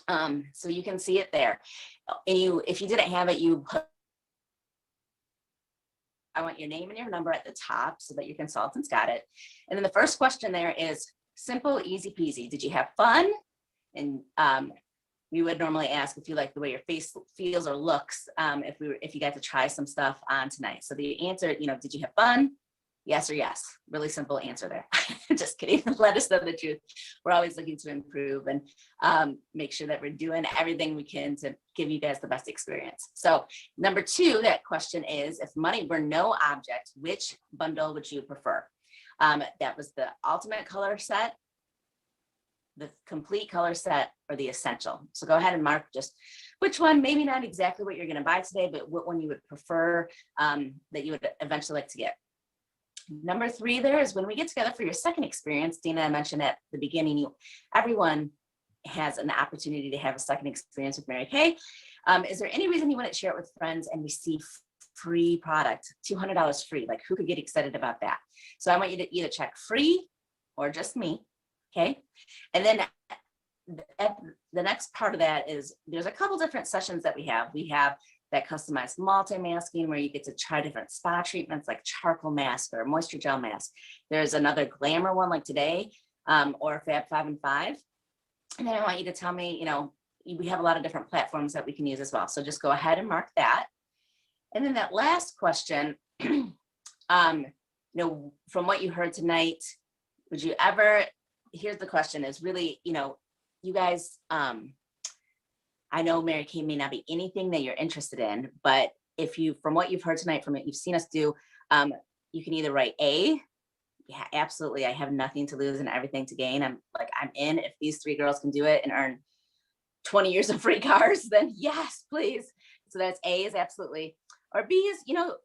S1: so you can see it there. And if you didn't have it, you put, I want your name and your number at the top so that your consultant's got it. And then the first question there is simple, easy peasy. Did you have fun? And we would normally ask if you like the way your face feels or looks, if you got to try some stuff on tonight. So the answer, did you have fun? Yes or yes. Really simple answer there. Just kidding. Let us know the truth. We're always looking to improve and make sure that we're doing everything we can to give you guys the best experience. So number 2, that question is, if money were no object, which bundle would you prefer? That was the ultimate color set, the complete color set, or the essential. So go ahead and mark just which one, maybe not exactly what you're going to buy today, but what one you would prefer that you would eventually like to get. Number 3 there is when we get together for your second experience. Dana, I mentioned at the beginning, everyone has an opportunity to have a second experience with Mary Kay. Is there any reason you wouldn't share it with friends and receive free product, $200 free? Like, who could get excited about that? So I want you to either check free or just me. Okay. And then the next part of that is there's a couple different sessions that we have. We have that customized multi-masking where you get to try different spa treatments like charcoal mask or moisture gel mask. There's another glamour one like today, or Fab 5 and 5. And then I want you to tell me, we have a lot of different platforms that we can use as well. So just go ahead and mark that. And then that last question, from what you heard tonight, would you ever, here's the question is really, you guys, I know Mary Kay may not be anything that you're interested in, but from what you've heard tonight, from what you've seen us do, you can either write A, yeah, absolutely, I have nothing to lose and everything to gain. I'm in. If these 3 girls can do it and earn 20 years of free cars, then yes, please. So that's A, is absolutely. Or B is,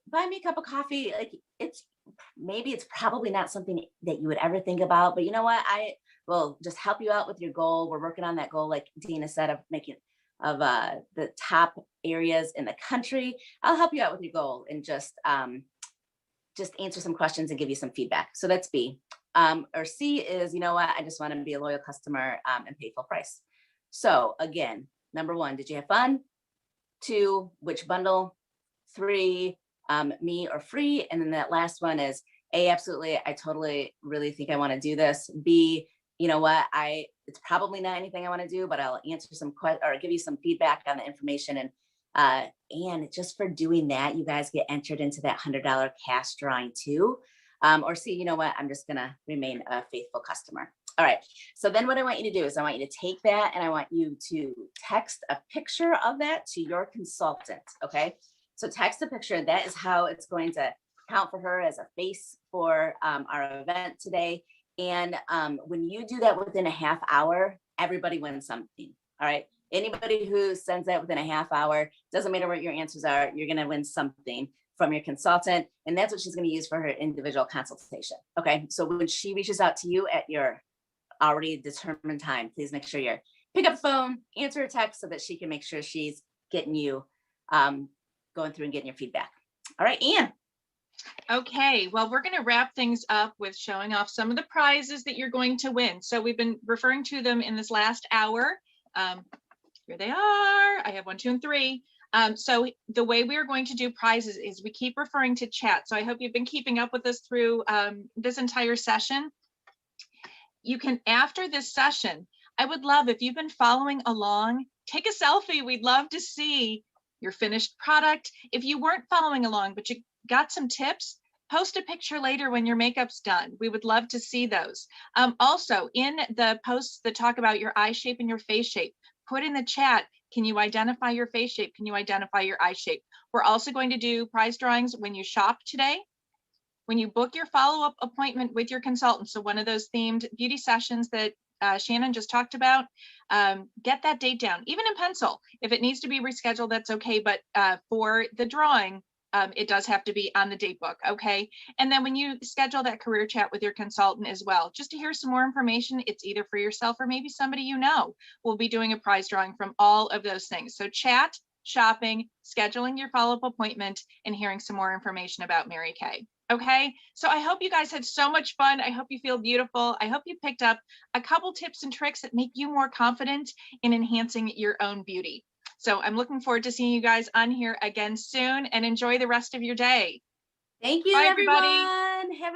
S1: buy me a cup of coffee. Like, it's probably not something that you would ever think about, but you know what? I will just help you out with your goal. We're working on that goal, like Dina said, of making the top areas in the country. I'll help you out with your goal and just answer some questions and give you some feedback. So that's B. Or C is, I just want to be a loyal customer and pay full price. So again, number 1, did you have fun? 2, which bundle? 3, me or free. And then that last one is A, absolutely, I totally really think I want to do this. B, you know what, it's probably not anything I want to do, but I'll answer some questions or give you some feedback on the information. And just for doing that, you guys get entered into that $100 cash drawing too. Or see, you know what, I'm just going to remain a faithful customer. All right. So then what I want you to do is I want you to take that and I want you to text a picture of that to your consultant. Okay. So text a picture. That is how it's going to count for her as a face for our event today. And when you do that within a half hour, everybody wins something. All right. Anybody who sends that within a half hour, doesn't matter what your answers are, you're going to win something from your consultant. And that's what she's going to use for her individual consultation. Okay. So when she reaches out to you at your already determined time, please make sure you pick up the phone, answer a text so that she can make sure she's getting you going through and getting your feedback. All right, Ann.
S2: Okay, well, we're going to wrap things up with showing off some of the prizes that you're going to win. So we've been referring to them in this last hour. Here they are. I have 1, 2, and 3. So the way we are going to do prizes is we keep referring to chat. So I hope you've been keeping up with us through this entire session. You can, after this session, I would love if you've been following along, take a selfie. We'd love to see your finished product. If you weren't following along, but you got some tips, Post a picture later when your makeup's done. We would love to see those. Also, in the posts that talk about your eye shape and your face shape, put in the chat, can you identify your face shape? Can you identify your eye shape? We're also going to do prize drawings when you shop today. When you book your follow-up appointment with your consultant, so one of those themed beauty sessions that Shannon just talked about, get that date down, even in pencil. If it needs to be rescheduled, that's okay, but for the drawing, it does have to be on the date book, okay? And then when you schedule that career chat with your consultant as well, just to hear some more information, it's either for yourself or maybe somebody you know. We'll be doing a prize drawing from all of those things. So chat, shopping, scheduling your follow-up appointment, and hearing some more information about Mary Kay. Okay, so I hope you guys had so much fun. I hope you feel beautiful. I hope you picked up a couple tips and tricks that make you more confident in enhancing your own beauty. So I'm looking forward to seeing you guys on here again soon, and enjoy the rest of your day.
S1: Thank you,
S2: Bye,
S1: everyone.
S2: everybody.
S1: Have